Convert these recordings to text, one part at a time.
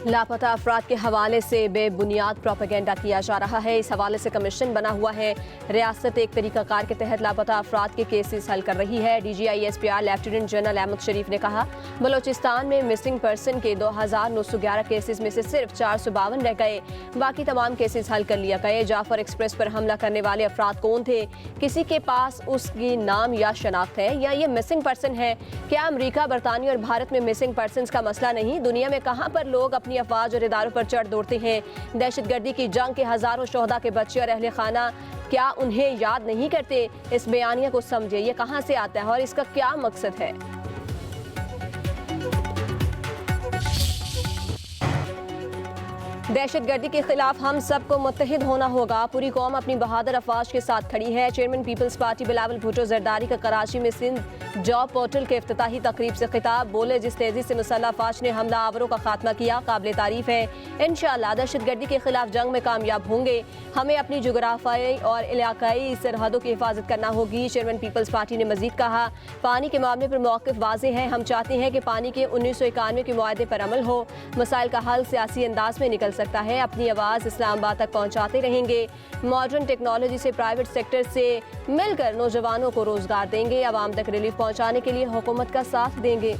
लापता अफराद के हवाले से बेबुनियाद प्रोपेगेंडा किया जा रहा है। इस हवाले से कमीशन बना हुआ है। रियासत एक तरीकाकार के तहत लापता अफराद के केसेस हल कर रही है। DGISPR लेफ्टिनेंट जनरल अहमद शरीफ ने कहा, बलोचिस्तान में मिसिंग पर्सन के 2911 केसेस में से सिर्फ 452 रह गए, बाकी तमाम केसेस हल कर लिया गए। जाफर एक्सप्रेस पर हमला करने वाले अफराद कौन थे? किसी के पास उसकी नाम या शनाख्त है या ये मिसिंग पर्सन है? क्या अमरीका, बरतानिया और भारत में मिसिंग पर्सन का मसला नहीं? दुनिया में कहाँ पर लोग अपनी अफवाज और इदारों पर चढ़ दौड़ते हैं? दहशतगर्दी की जंग के हजारों शोहदा के बच्चे और अहले खाना क्या उन्हें याद नहीं करते? इस बयानिया को समझे, ये कहाँ से आता है और इसका क्या मकसद है? दहशतगर्दी के खिलाफ हम सबको मुत्तहिद होना होगा। पूरी कौम अपनी बहादुर अफवाज के साथ खड़ी है। Chairman people's party Bilawal Bhutto Zardari का कराची में सिंध जॉब पोर्टल के इफ्तिताही तकरीब से खिताब। बोले, जिस तेजी से मुसल्लह अफवाज ने हमला आवरों का खात्मा किया काबिल तारीफ है। इंशाअल्लाह दहशतगर्दी के खिलाफ जंग में कामयाब होंगे। हमें अपनी जुगराफियाई और इलाकाई सरहदों की हिफाजत करना होगी। चेयरमैन पीपल्स पार्टी ने मजीद कहा, पानी के मामले पर मौक़िफ़ वाज़ेह है। हम चाहते हैं कि पानी के 1991 के मुआहदे पर अमल हो। मसाइल का हल सियासी अंदाज में निकल सकता है। अपनी आवाज़ इस्लामाबाद तक पहुँचाते रहेंगे। मॉडर्न टेक्नोलॉजी से प्राइवेट सेक्टर से मिलकर नौजवानों को रोजगार देंगे। आवाम तक रिलीफ पहुँचाने के लिए हुकूमत का साथ देंगे।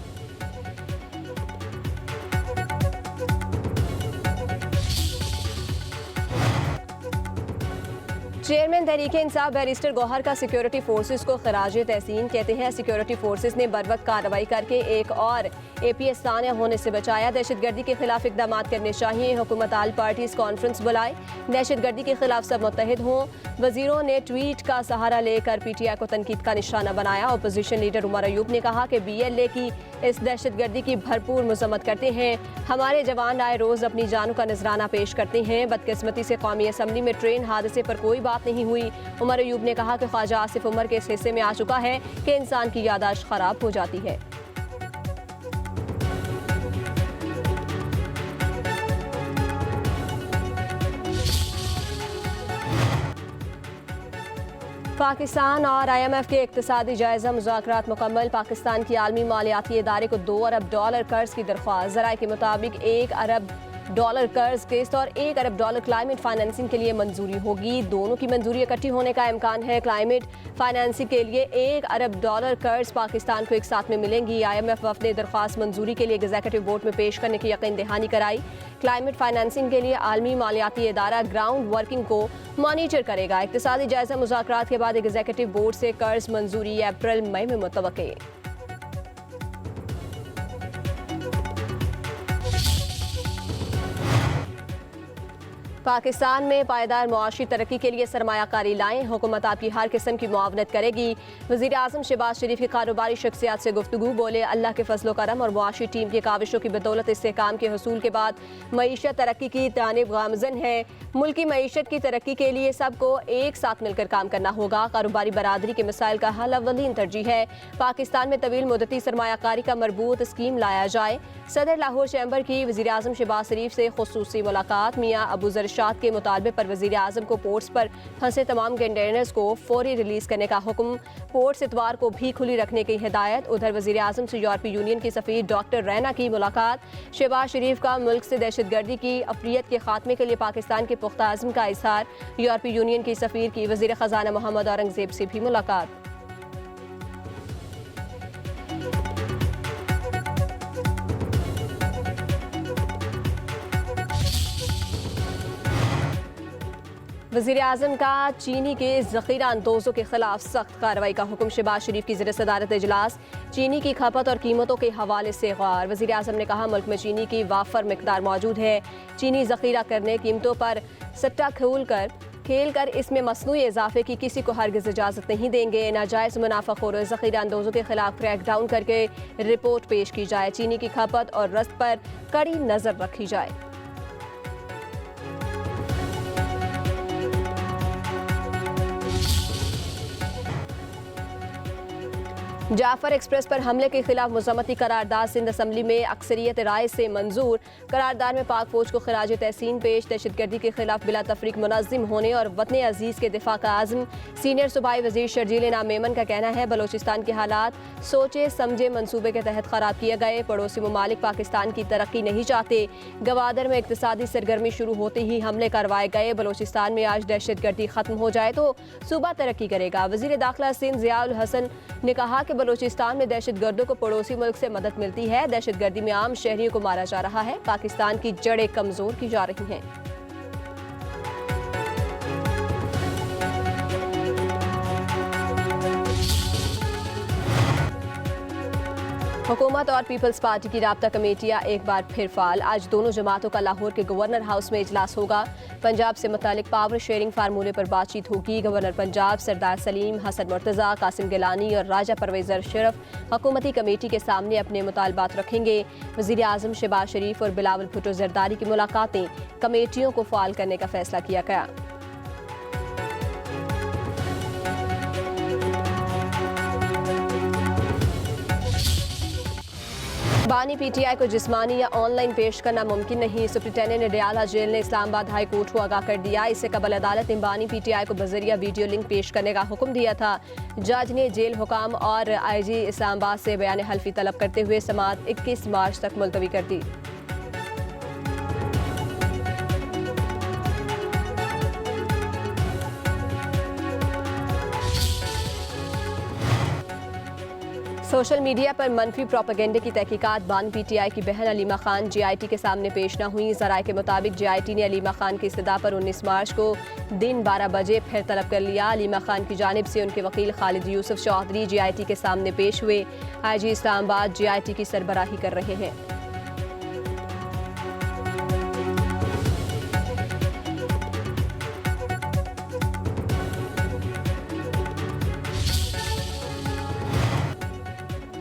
चेयरमैन तहरीक इंसाफ बैरिस्टर गौहर का सिक्योरिटी फोर्सेस को खराज तहसीन। कहते हैं, सिक्योरिटी फोर्सेस ने बरवक्त कार्रवाई करके एक और APS ताना होने से बचाया। दहशतगर्दी के खिलाफ इकदाम करने चाहिए। हुकूमत आल पार्टीज कॉन्फ्रेंस बुलाए। दहशतगर्दी के खिलाफ सब मुत्तहिद हों। वजीरों ने ट्वीट का सहारा लेकर PTI को तनकीद का निशाना बनाया। अपोजिशन लीडर उमर अयूब ने कहा कि BLA की इस दहशतगर्दी की भरपूर मजम्मत करते हैं। हमारे जवान आए रोज़ अपनी जानों का नजराना पेश करते हैं। बदकिस्मती से कौमी असम्बली में ट्रेन हादसे पर कोई बात नहीं हुई। उमर अयूब ने कहा कि ख्वाजा आसिफ उमर के इस हिस्से में आ चुका है कि इंसान की यादाश्त खराब हो जाती है। पाकिस्तान और IMF के इक्तिसादी जायजा मुज़ाकरात मुकम्मल। पाकिस्तान की आलमी मालियाती इदारे को $2 अरब कर्ज की दरख्वास्त। ज़राए के मुताबिक $1 अरब कर्ज किस्त और $1 अरब क्लाइमेट फाइनेंसिंग के लिए मंजूरी होगी। दोनों की मंजूरी इकट्ठी होने का इम्कान है। क्लाइमेट फाइनेंसिंग के लिए $1 अरब कर्ज पाकिस्तान को एक साथ में मिलेंगी। IMF वफ़द ने दरख्वास्त मंजूरी के लिए एग्जीक्यूटिव बोर्ड में पेश करने की यकीन दहानी कराई। क्लाइमेट फाइनेंसिंग के लिए आलमी मालियाती इदारा ग्राउंड वर्किंग को मॉनिटर करेगा। इक्तिसादी जायजा मुज़ाकरात के बाद एग्जीक्यूटिव बोर्ड से कर्ज मंजूरी अप्रैल मई में मुतवक्के। पाकिस्तान में पायदार मुआशी तरक्की के लिए सरमायाकारी लाएं। हुकूमत आपकी हर किस्म की मुआवनत करेगी। वज़ीर आज़म शहबाज शरीफ की कारोबारी शख्सियात से गुफ्तगू। बोले, अल्लाह के फजलो करम और मुआशी टीम की काविशों की बदौलत इस्तेहकाम के हसूल के बाद मईशत तरक्की की जानिब गामज़न है। मुल्की मईशत की तरक्की के लिए सबको एक साथ मिलकर काम करना होगा। कारोबारी बरादरी के मसाइल का हल अव्वलीन तरजीह है। पाकिस्तान में तवील मुद्दती सरमायाकारी का मरबूत स्कीम लाया जाए। सदर लाहौर चैम्बर की वज़ीर आज़म शहबाज शरीफ से खुसूसी मुलाकात। मियाँ अबू जरशाद के मुतालबे पर वज़ीर आज़म को पोर्ट्स पर फंसे तमाम कंटेनर्स को फौरी रिलीज़ करने का हुक्म। पोर्ट्स इतवार को भी खुली रखने की हिदायत। उधर वज़ीर आज़म से यूरोपीय यूनियन की सफ़ीर डॉक्टर रैना की मुलाकात। शहबाज शरीफ का मुल्क से दहशतगर्दी की अफरियत के खात्मे के लिए पाकिस्तान के पुख्ता अज़्म का इज़हार। यूरोपीय यूनियन की सफ़ीर की वज़ीर ख़ज़ाना मोहम्मद औरंगज़ेब से भी मुलाकात। वज़ीर आज़म का चीनी के ज़ख़ीरा अंदोज़ों के खिलाफ सख्त कार्रवाई का हुक्म। शहबाज शरीफ की ज़ेर सदारत इजलास। चीनी की खपत और कीमतों के हवाले से गौर। वज़ीर आज़म ने कहा, मुल्क में चीनी की वाफर मिकदार मौजूद है। चीनी ज़ख़ीरा करने, कीमतों पर सट्टा खेल कर इसमें मसनूई इजाफे की किसी को हरगिज़ इजाज़त नहीं देंगे। नाजायज़ मुनाफाखोर ज़ख़ीरा अंदोज़ों के खिलाफ क्रैकडाउन करके रिपोर्ट पेश की जाए। चीनी की खपत और रस्त पर कड़ी नज़र रखी जाए। जाफर एक्सप्रेस पर हमले के खिलाफ मजम्मती करारदाद सिंध असम्बली में अक्सरियत राय से मंजूर। करारदाद में पाक फौज को खराज तहसीन पेश। दहशतगर्दी के खिलाफ बिला तफरीक मुनज़्ज़म होने और वतन अजीज़ के दिफा का आज़म। सीनियर सूबाई वज़ीर शर्जील इनाम मेमन का कहना है बलोचिस्तान के हालात सोचे समझे मनसूबे के तहत ख़राब किए गए। पड़ोसी ममालिक पाकिस्तान की तरक्की नहीं चाहते। गवादर में इक़्तिसादी सरगर्मी शुरू होते ही हमले करवाए गए। बलोचिस्तान में आज दहशतगर्दी खत्म हो जाए तो सूबा तरक्की करेगा। वज़ीर दाखिला सिंध ज़िया उल हसन ने कहा कि बलोचिस्तान में दहशतगर्दों को पड़ोसी मुल्क से मदद मिलती है। दहशतगर्दी में आम शहरियों को मारा जा रहा है। पाकिस्तान की जड़ें कमजोर की जा रही हैं। हुकूमत और पीपल्स पार्टी की राब्ता कमेटियां एक बार फिर फाल। आज दोनों जमातों का लाहौर के गवर्नर हाउस में इजलास होगा। पंजाब से मुतालिक पावर शेयरिंग फार्मूले पर बातचीत होगी। गवर्नर पंजाब सरदार सलीम, हसन मुर्तज़ा, कासिम गिलानी और राजा परवेज़ अशरफ हुकूमती कमेटी के सामने अपने मुतालबात रखेंगे। वज़ीर आज़म शहबाज शरीफ और बिलावल भुट्टो ज़रदारी की मुलाकातें कमेटियों को फाल करने का फैसला किया गया। बानी पीटीआई को जिस्मानी या ऑनलाइन पेश करना मुमकिन नहीं। सुप्रिंटेंडेंट नडियाला जेल ने इस्लामाबाद हाई कोर्ट को आगाह कर दिया। इससे कबल अदालत ने बानी पीटीआई को बजरिया वीडियो लिंक पेश करने का हुक्म दिया था। जज ने जेल हुकाम और आईजी इस्लामाबाद से बयान हल्फी तलब करते हुए समाअत 21 मार्च तक मुलतवी कर दी। सोशल मीडिया पर मनफी प्रोपेगेंडे की तहकीकात बानी पीटीआई की बहन अलीमा खान जीआईटी के सामने पेश न हुई। ज़राए के मुताबिक जीआईटी ने अलीमा खान की इस्तदा पर 19 मार्च को दिन 12 बजे फिर तलब कर लिया। अलीमा खान की जानिब से उनके वकील खालिद यूसुफ चौधरी जीआईटी के सामने पेश हुए। आईजी इस्लामाबाद जीआईटी की सरबराही कर रहे हैं।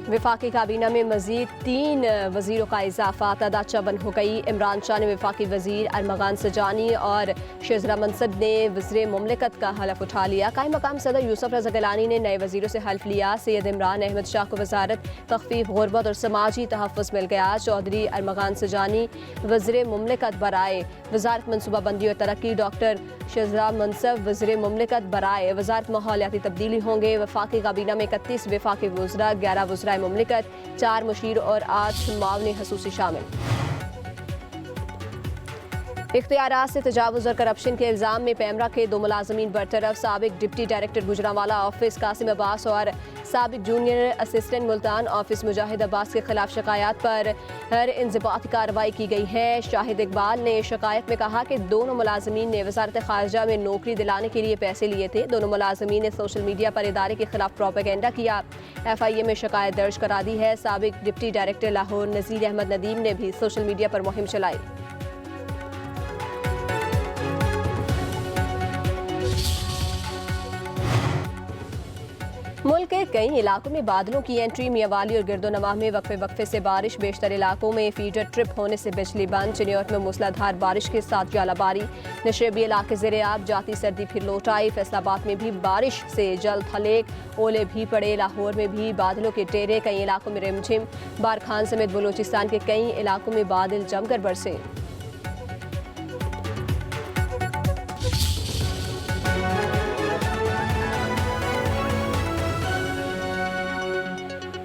विफाकी काबीना में मजीद 3 वजीरों का इजाफा। तादाद 54 हो गई। इमरान शाह ने विफाकी वजीर अरमगान सजानी और शेजरा मनसब ने वज़ीर मुमलिकत का हलफ उठा लिया। कायम मकाम सदर यूसुफ रज़ा गिलानी ने नए वजीरों से हल्फ लिया। सैयद इमरान अहमद शाह को वजारत तखफीफ गुरबत और समाजी तहफ़्फ़ुज़ मिल गया। चौधरी अरमगान सजानी वज़ीर मुमलिकत बराए वजारत मनसूबाबंदी और तरक्की। डॉक्टर शेजरा मनसब वज़ीर मुमलिकत बराए वजारत माहौलियाती तब्दीली होंगे। वफाकी काबीना में 31 वफाकी वज़रा, 11 वज़राए मुमलिकत, 4 मुशीर और 8 मावने खसूसी शामिल। इख्तियारात से तजावुज़ और करप्शन के इल्ज़ाम में पैमरा के 2 मुलाजमीन बरतरफ। साबिक deputy director Gujranwala office Qasim Abbas और साबिक junior assistant Multan office Mujahid Abbas के खिलाफ शिकायत पर हर इंज़िबाती कार्रवाई की गई है। शाहिद इकबाल ने शिकायत में कहा कि दोनों मुलाजमीन ने वज़ारत ख़ारिजा में नौकरी दिलाने के लिए पैसे लिए थे। दोनों मुलाजमीन ने सोशल मीडिया पर इदारे के खिलाफ प्रोपेगेंडा किया। FIA में शिकायत दर्ज करा दी है। साबिक डिप्टी डायरेक्टर लाहौर नज़ीर अहमद नदीम ने भी सोशल मीडिया पर मुहिम चलाई। मुल्क के कई इलाकों में बादलों की एंट्री। मियावाली और गिरदोनवाह में वक्फे से बारिश। बेशतर इलाकों में फीडर ट्रिप होने से बिजली बंद। चिन्योट में मूसलाधार बारिश के साथ जालाबारी। नशेबी इलाके ज़ेर-ए-आब। जाती सर्दी फिर लौट आई। फैसलाबाद में भी बारिश से जल्द हलेक, ओले भी पड़े। लाहौर में भी बादलों के डेरे। कई इलाकों में रिमझिम। बारखान समेत बलूचिस्तान के कई इलाकों में बादल जमकर बरसे।